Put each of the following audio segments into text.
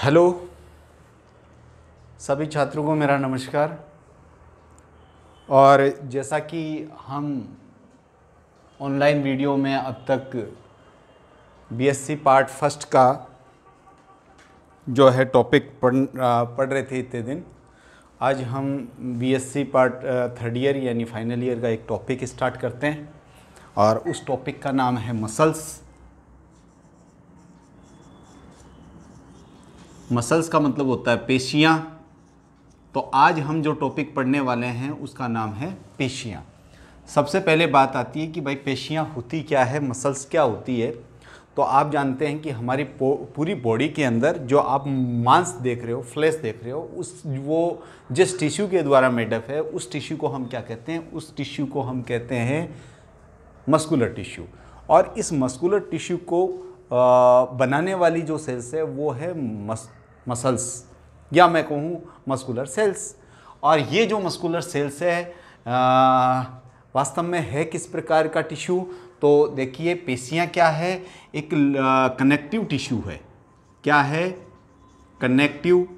Hello सभी छात्रों को मेरा नमस्कार। और जैसा कि हम ऑनलाइन वीडियो में अब तक बीएससी पार्ट फर्स्ट का जो है टॉपिक पढ़ रहे थे इतने दिन, आज हम बीएससी पार्ट थर्ड ईयर यानी फाइनल ईयर का एक टॉपिक स्टार्ट करते हैं और उस टॉपिक का नाम है मसल्स। मसल्स का मतलब होता है पेशियाँ। तो आज हम जो टॉपिक पढ़ने वाले हैं उसका नाम है पेशियाँ। सबसे पहले बात आती है कि भाई पेशियाँ होती क्या है, मसल्स क्या होती है। तो आप जानते हैं कि हमारी पूरी बॉडी के अंदर जो आप मांस देख रहे हो, फ्लैश देख रहे हो, वो जिस टिश्यू के द्वारा मेडअप है उस टिश्यू को हम क्या कहते हैं, उस टिश्यू को हम कहते हैं मस्कुलर टिश्यू। और इस मस्कुलर टिश्यू को बनाने वाली जो सेल्स है वो है मसल्स या मैं कहूँ मस्कुलर सेल्स। और ये जो मस्कुलर सेल्स है वास्तव में है किस प्रकार का टिश्यू। तो देखिए पेशियाँ क्या है, एक कनेक्टिव टिश्यू है। क्या है? Connective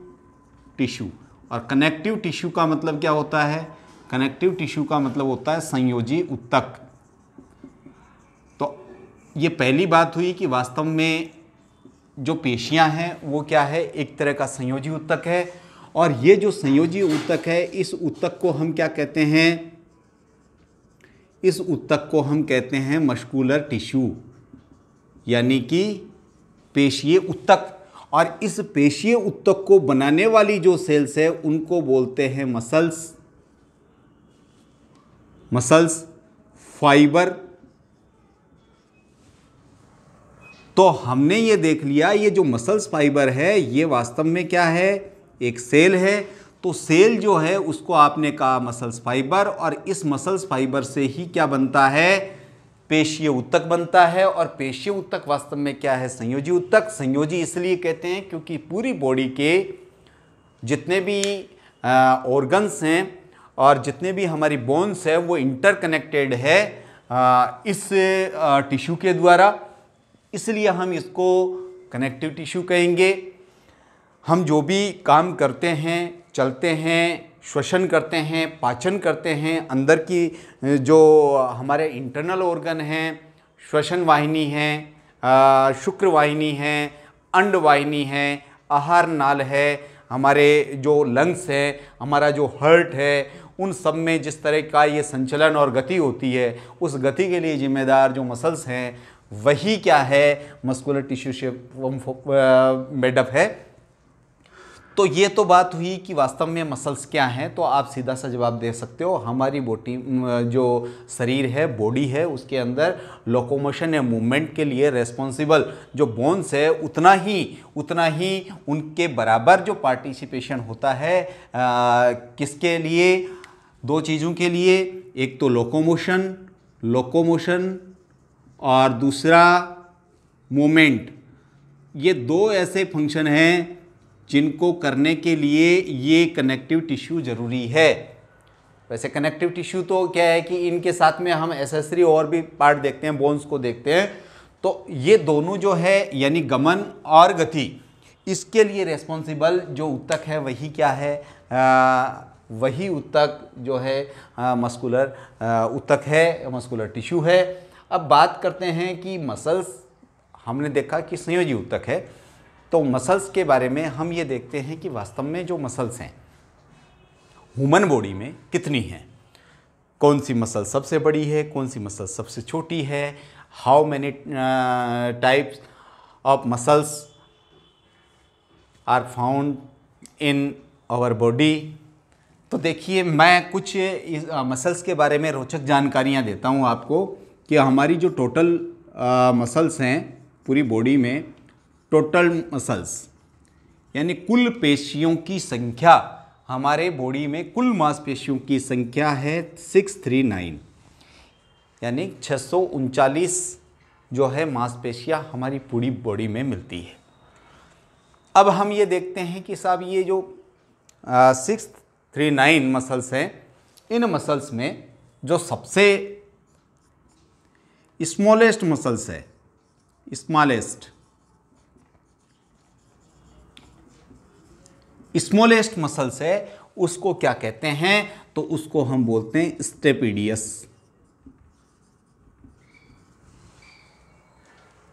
tissue. और कनेक्टिव टिश्यू का मतलब क्या होता है? कनेक्टिव टिश्यू का मतलब होता है संयोजी ऊतक। तो ये पहली बात हुई कि वास्तव में जो पेशियां हैं वो क्या है, एक तरह का संयोजी ऊतक है। और ये जो संयोजी ऊतक है, इस ऊतक को हम क्या कहते हैं? इस ऊतक को हम कहते हैं मस्कुलर टिश्यू, यानी कि पेशीय ऊतक। और इस पेशीय ऊतक को बनाने वाली जो सेल्स है उनको बोलते हैं मसल्स। Muscles fibre. तो हमने ये देख लिया, ये जो मसल्स फाइबर है ये वास्तव में क्या है, एक सेल है। तो सेल जो है उसको आपने कहा मसल्स फाइबर, और इस मसल्स फाइबर से ही क्या बनता है, पेशीय ऊतक बनता है। और पेशीय ऊतक वास्तव में क्या है, संयोजी ऊतक। संयोजी इसलिए कहते हैं क्योंकि पूरी बॉडी के जितने भी ऑर्गन्स हैं और जितने भी हमारी बोन्स है वो इंटरकनेक्टेड है इस टिश्यू के द्वारा, इसलिए हम इसको कनेक्टिव टिश्यू कहेंगे। हम जो भी काम करते हैं, चलते हैं, श्वसन करते हैं, पाचन करते हैं, अंदर की जो हमारे इंटरनल ऑर्गन हैं, श्वसन वाहिनी है, शुक्र वाहिनी है, अंड वाहिनी है, आहार नाल है, हमारे जो लंग्स है, हमारा जो हार्ट है, उन सब में जिस तरह का ये संचलन और गति होती है, उस गति के लिए जिम्मेदार जो मसल्स हैं वही क्या है, मस्कुलर टिश्यू से मेडअप है। तो ये तो बात हुई कि वास्तव में मसल्स क्या हैं। तो आप सीधा सा जवाब दे सकते हो, हमारी बॉडी जो शरीर है, बॉडी है, उसके अंदर लोकोमोशन या मूवमेंट के लिए रेस्पॉन्सिबल जो बोन्स है उतना ही उनके बराबर जो पार्टिसिपेशन होता है किसके लिए, दो चीज़ों के लिए। एक तो लोकोमोशन और दूसरा मोमेंट। ये दो ऐसे फंक्शन हैं जिनको करने के लिए ये कनेक्टिव टिश्यू ज़रूरी है। वैसे कनेक्टिव टिश्यू तो क्या है कि इनके साथ में हम एसेसरी और भी पार्ट देखते हैं, बोन्स को देखते हैं। तो ये दोनों जो है यानी गमन और गति, इसके लिए रेस्पॉन्सिबल जो ऊतक है वही क्या है, वही ऊतक जो है मस्कुलर ऊतक है, मस्कुलर टिश्यू है। अब बात करते हैं कि मसल्स, हमने देखा कि संयोजी ऊतक है। तो मसल्स के बारे में हम ये देखते हैं कि वास्तव में जो मसल्स हैं ह्यूमन बॉडी में कितनी हैं, कौन सी मसल सबसे बड़ी है, कौन सी मसल सबसे छोटी है, how many types of muscles are found in our body. तो देखिए मैं कुछ मसल्स के बारे में रोचक जानकारियाँ देता हूँ आपको कि हमारी जो टोटल मसल्स हैं पूरी बॉडी में, टोटल मसल्स यानी कुल पेशियों की संख्या, हमारे बॉडी में कुल मांसपेशियों की संख्या है 639, यानी 639 जो है मांसपेशियां हमारी पूरी बॉडी में मिलती है। अब हम ये देखते हैं कि साहब ये जो 639 मसल्स हैं, इन मसल्स में जो सबसे स्मॉलेस्ट मसल्स है, स्मॉलेस्ट स्मॉलेस्ट मसल्स है उसको क्या कहते हैं? तो उसको हम बोलते हैं स्टेपिडियस।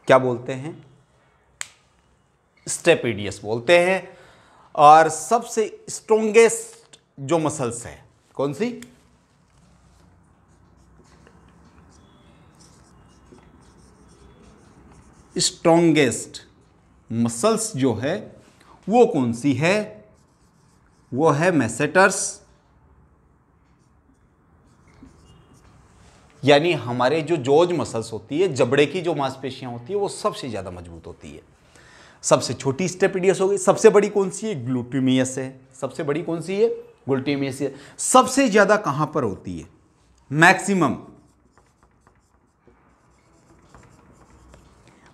क्या बोलते हैं? स्टेपिडियस बोलते हैं। और सबसे स्ट्रोंगेस्ट जो मसल्स है कौन सी? स्ट्रोंगेस्ट मसल्स जो है वो कौन सी है? वो है मैसेटर्स, यानी हमारे जो जॉज मसल्स होती है, जबड़े की जो मांसपेशियां होती है वो सबसे ज्यादा मजबूत होती है। सबसे छोटी स्टेपिडियस हो गई। सबसे बड़ी कौन सी है? ग्लूटेमियस है। सबसे बड़ी कौन सी है? ग्लूटेमियस है। सबसे ज्यादा कहां पर होती है?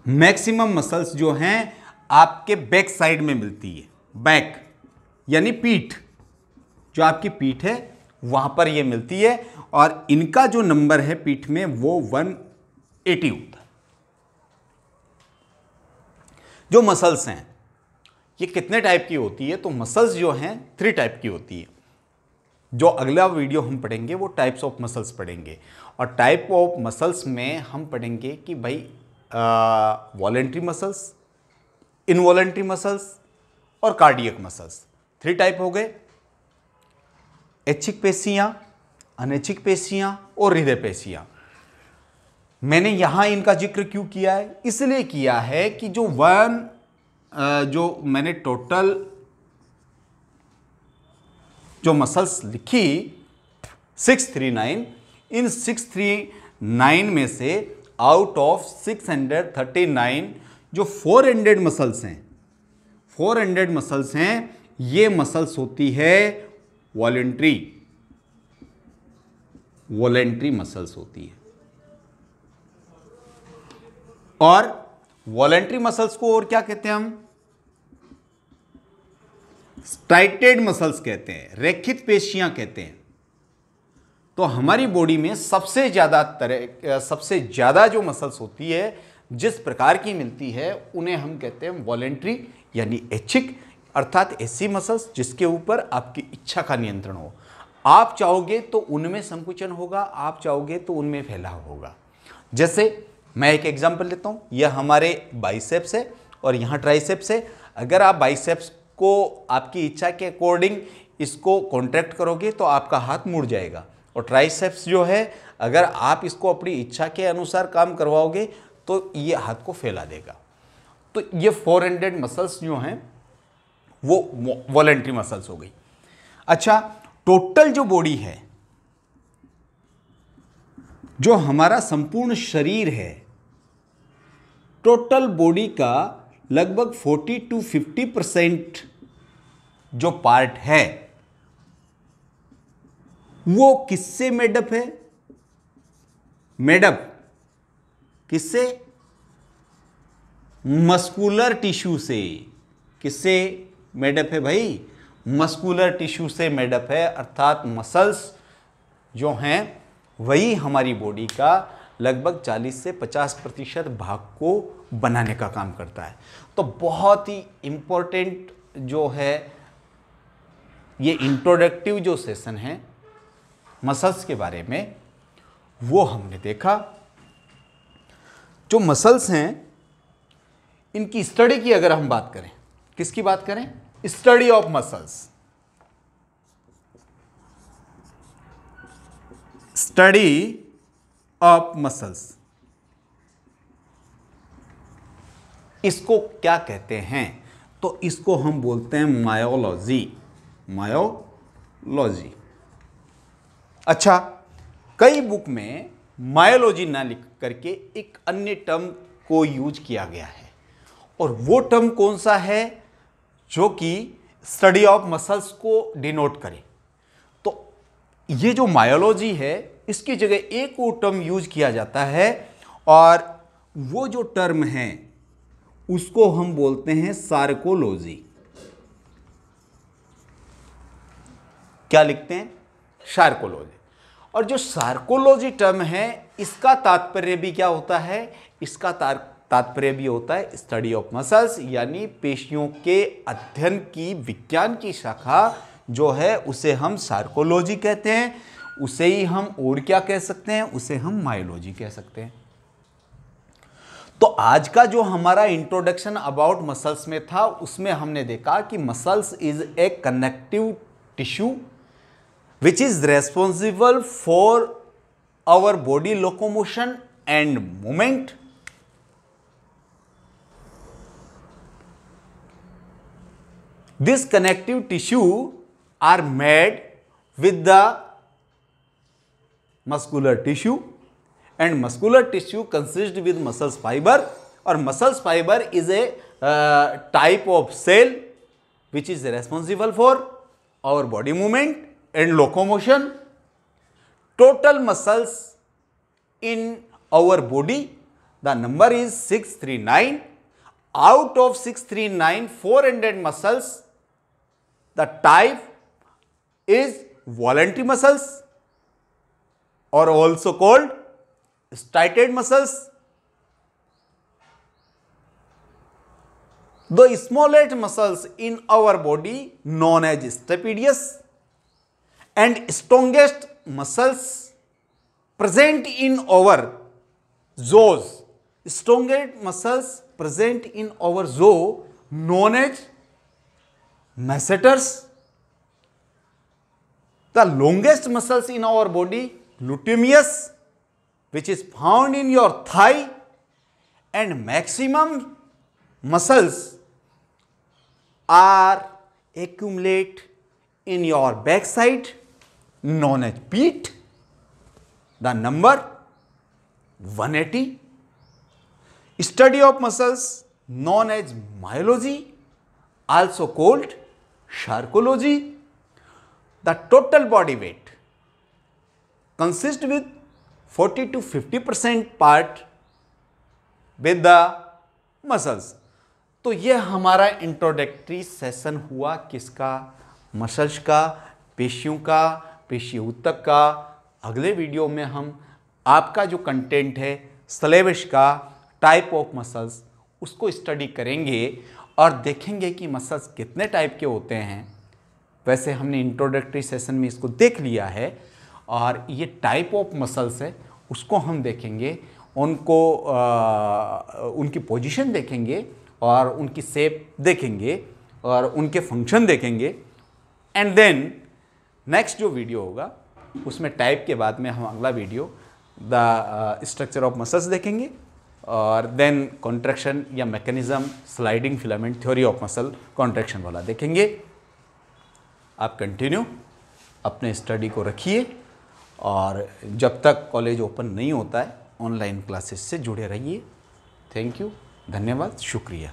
मैक्सिमम मसल्स जो हैं आपके बैक साइड में मिलती है। बैक यानी पीठ, जो आपकी पीठ है वहां पर ये मिलती है। और इनका जो नंबर है पीठ में वो 180 होता है। जो मसल्स हैं ये कितने टाइप की होती है? तो मसल्स जो हैं 3 टाइप की होती है। जो अगला वीडियो हम पढ़ेंगे वो टाइप्स ऑफ मसल्स पढ़ेंगे। और टाइप ऑफ मसल्स में हम पढ़ेंगे कि भाई वॉलेंट्री मसल्स, इनवॉलेंट्री मसल्स और कार्डियक मसल्स। 3 टाइप हो गए, ऐच्छिक पेशियां, अनैच्छिक पेशियां और हृदय पेशियां। मैंने यहां इनका जिक्र क्यों किया है? इसलिए किया है कि जो मैंने टोटल जो मसल्स लिखी 639, इन 639 में से आउट ऑफ 639 जो 400 मसल्स हैं, 400 मसल्स हैं, ये मसल्स होती है वॉलेंट्री मसल्स होती है। और वॉलेंट्री मसल्स को और क्या कहते हैं हम? स्ट्राइटेड मसल्स कहते हैं, रेखित पेशियां कहते हैं। तो हमारी बॉडी में सबसे ज्यादा जो मसल्स होती है, जिस प्रकार की मिलती है, उन्हें हम कहते हैं वॉलेंट्री यानी ऐच्छिक, अर्थात ऐसी मसल्स जिसके ऊपर आपकी इच्छा का नियंत्रण हो। आप चाहोगे तो उनमें संकुचन होगा, आप चाहोगे तो उनमें फैलाव होगा। जैसे मैं एक एग्जांपल लेता हूं, यह हमारे बाइसेप्स है और यहां ट्राइसेप्स है। अगर आप बाइसेप्स को आपकी इच्छा के अकॉर्डिंग इसको कॉन्ट्रैक्ट करोगे तो आपका हाथ मुड़ जाएगा। और ट्राइसेप्स जो है, अगर आप इसको अपनी इच्छा के अनुसार काम करवाओगे तो ये हाथ को फैला देगा। तो ये 400 मसल्स जो हैं वो वॉलेंट्री मसल्स हो गई। अच्छा, टोटल जो बॉडी है, जो हमारा संपूर्ण शरीर है, टोटल बॉडी का लगभग 40 to 50% जो पार्ट है वो किससे मेडअप है? मेडअप किससे? मस्कुलर टिश्यू से। किससे मेडअप है भाई? मस्कुलर टिश्यू से मेडअप है। अर्थात मसल्स जो हैं वही हमारी बॉडी का लगभग 40 से 50% भाग को बनाने का काम करता है। तो बहुत ही इंपॉर्टेंट जो है ये इंट्रोडक्टिव जो सेशन है मसल्स के बारे में, वो हमने देखा। जो मसल्स हैं इनकी स्टडी की अगर हम बात करें, किसकी बात करें? Study of muscles. Study of muscles, इसको क्या कहते हैं? तो इसको हम बोलते हैं मायोलॉजी। मायोलॉजी। अच्छा, कई बुक में मायोलॉजी ना लिख करके एक अन्य टर्म को यूज किया गया है, और वो टर्म कौन सा है? जो कि स्टडी ऑफ मसल्स को डिनोट करे। तो ये जो मायोलॉजी है इसकी जगह एक और टर्म यूज किया जाता है, और वो जो टर्म है उसको हम बोलते हैं सार्कोलॉजी। क्या लिखते हैं? सार्कोलॉजी। और जो सार्कोलॉजी टर्म है इसका तात्पर्य भी क्या होता है? इसका तात्पर्य भी होता है स्टडी ऑफ मसल्स, यानी पेशियों के अध्ययन की विज्ञान की शाखा जो है उसे हम सार्कोलॉजी कहते हैं, उसे ही हम और क्या कह सकते हैं, उसे हम मायोलॉजी कह सकते हैं। तो आज का जो हमारा इंट्रोडक्शन अबाउट मसल्स में था उसमें हमने देखा कि muscles is a connective tissue which is responsible for our body locomotion and movement. This connective tissue are made with the muscular tissue and muscular tissue consists with muscles fiber, or muscles fiber is a type of cell which is responsible for our body movement and locomotion. Total muscles in our body, the number is 639. Out of 639, 400 muscles, the type is voluntary muscles or also called striated muscles. The smallest muscles in our body known as stapedius and strongest muscles present in our jaws. Strongest muscles present in our jaw known as masseters. The longest muscles in our body, gluteus, which is found in your thigh, and maximum muscles are accumulate in your backside known as pit. The number 180. Study of muscles known as myology, also called sarcology. The total body weight consists with 40 to 50% part with the muscles. तो यह हमारा introductory session हुआ किसका, muscles का, पेशियों का, पेशी ऊतक का। अगले वीडियो में हम आपका जो कंटेंट है सिलेबस का, टाइप ऑफ मसल्स, उसको स्टडी करेंगे और देखेंगे कि मसल्स कितने टाइप के होते हैं। वैसे हमने इंट्रोडक्टरी सेशन में इसको देख लिया है और ये टाइप ऑफ मसल्स है उसको हम देखेंगे, उनको उनकी पोजीशन देखेंगे और उनकी शेप देखेंगे और उनके फंक्शन देखेंगे। एंड देन नेक्स्ट जो वीडियो होगा उसमें टाइप के बाद में हम अगला video the structure of muscles देखेंगे और देन कॉन्ट्रैक्शन या mechanism, sliding filament, theory of muscle contraction वाला देखेंगे। आप कंटिन्यू अपने स्टडी को रखिए और जब तक कॉलेज ओपन नहीं होता है ऑनलाइन क्लासेस से जुड़े रहिए। थैंक यू, धन्यवाद, शुक्रिया।